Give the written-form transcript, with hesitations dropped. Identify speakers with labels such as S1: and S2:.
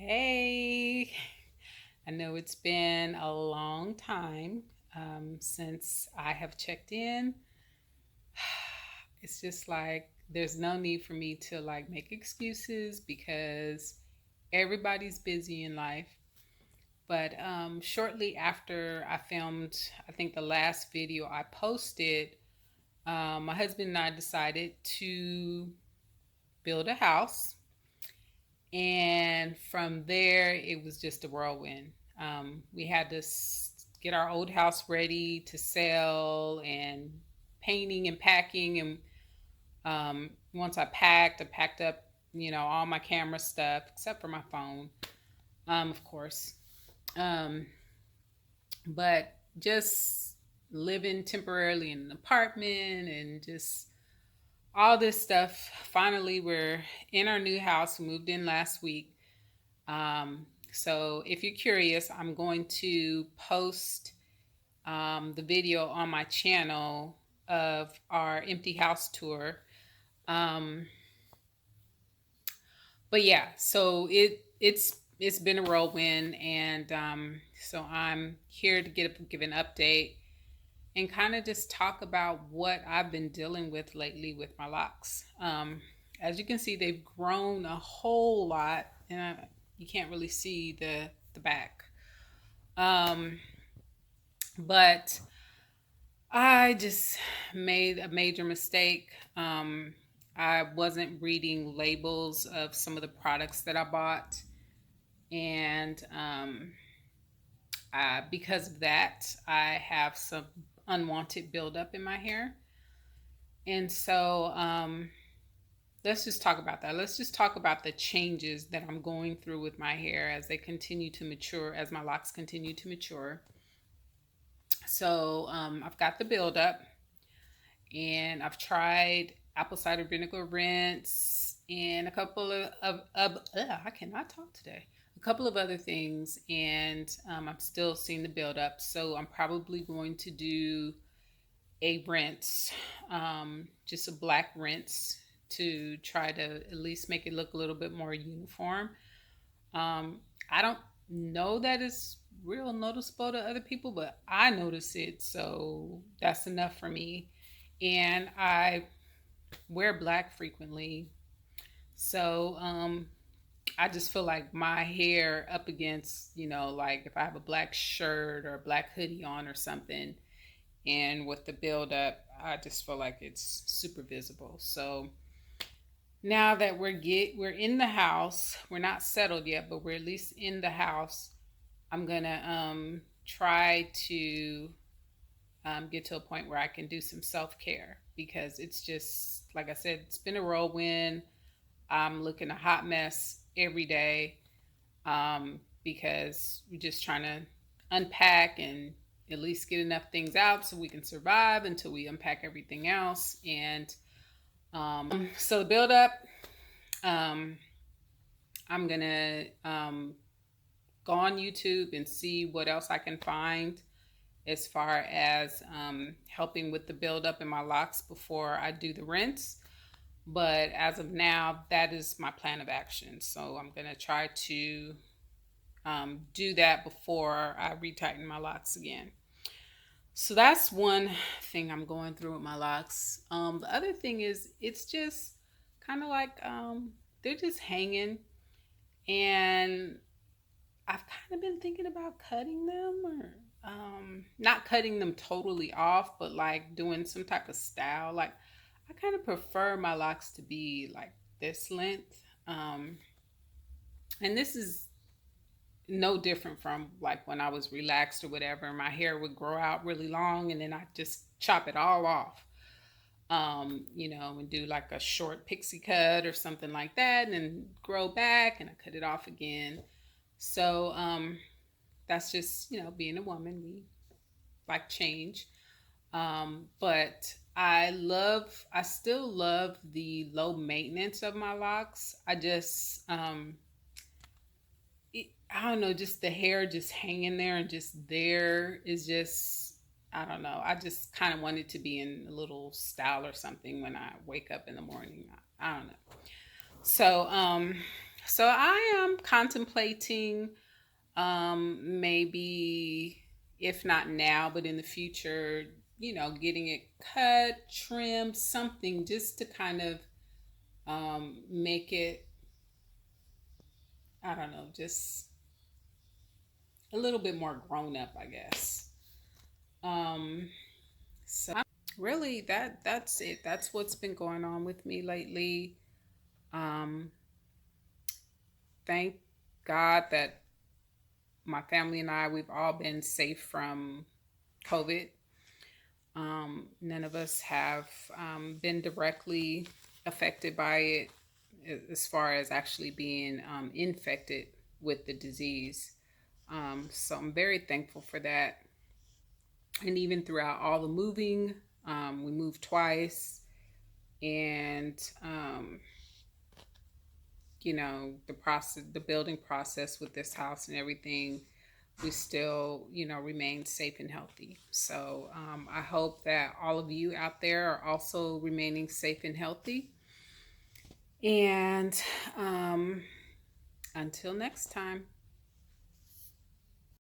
S1: Hey, I know it's been a long time since I have checked in. It's just like there's no need for me to like make excuses because everybody's busy in life. But shortly after I filmed, I think the last video I posted, my husband and I decided to build a house. And from there, it was just a whirlwind. We had to get our old house ready to sell and painting and packing. And once I packed up, all my camera stuff except for my phone, of course. Um, but just living temporarily in an apartment and just all this stuff. Finally, we're in our new house. We moved in last week. So if you're curious, I'm going to post the video on my channel of our empty house tour. Um, but yeah, so it's been a whirlwind, and so I'm here to give an update and kind of just talk about what I've been dealing with lately with my locks. As you can see, they've grown a whole lot, and you can't really see the back. Um, but I just made a major mistake. I wasn't reading labels of some of the products that I bought, and because of that, I have some unwanted buildup in my hair. And so let's just talk about that. Let's just talk about the changes that I'm going through with my hair as they continue to mature, as my locks continue to mature. So I've got the buildup, and I've tried apple cider vinegar rinse and a couple I cannot talk today. A couple of other things, and I'm still seeing the buildup. So I'm probably going to do a rinse, just a black rinse to try to at least make it look a little bit more uniform. I don't know that it's real noticeable to other people, but I notice it, so that's enough for me. And I wear black frequently, so I just feel like my hair up against, like if I have a black shirt or a black hoodie on or something, and with the buildup, I just feel like it's super visible. So now that we're in the house, we're not settled yet, but we're at least in the house. I'm gonna try to get to a point where I can do some self care because it's just like I said, it's been a whirlwind. I'm looking a hot mess every day because we're just trying to unpack and at least get enough things out so we can survive until we unpack everything else. And so the build up, um, I'm gonna go on YouTube and see what else I can find as far as helping with the buildup in my locks before I do the rinse. But as of now, that is my plan of action. So I'm going to try to do that before I retighten my locks again. So that's one thing I'm going through with my locks. The other thing is it's just kind of like they're just hanging, and I've kind of been thinking about cutting them or not cutting them totally off, but like doing some type of style. Like I kind of prefer my locks to be like this length. And this is no different from like when I was relaxed or whatever. My hair would grow out really long and then I just chop it all off. And do like a short pixie cut or something like that, and then grow back and I cut it off again. So that's just, being a woman, we like change. But I still love the low maintenance of my locks. I don't know, just the hair just hanging there and just there is just, I don't know. I just kind of want it to be in a little style or something when I wake up in the morning. I don't know. So, So I am contemplating, maybe, if not now, but in the future, getting it cut, trimmed, something just to kind of make it, I don't know, just a little bit more grown up, I guess. Um, so really that's it. That's what's been going on with me lately. Um, thank God that my family and we've all been safe from COVID. None of us have been directly affected by it as far as actually being infected with the disease. So I'm very thankful for that. And even throughout all the moving, we moved twice, and the process, the building process with this house and everything, we still, remain safe and healthy. So I hope that all of you out there are also remaining safe and healthy. And until next time.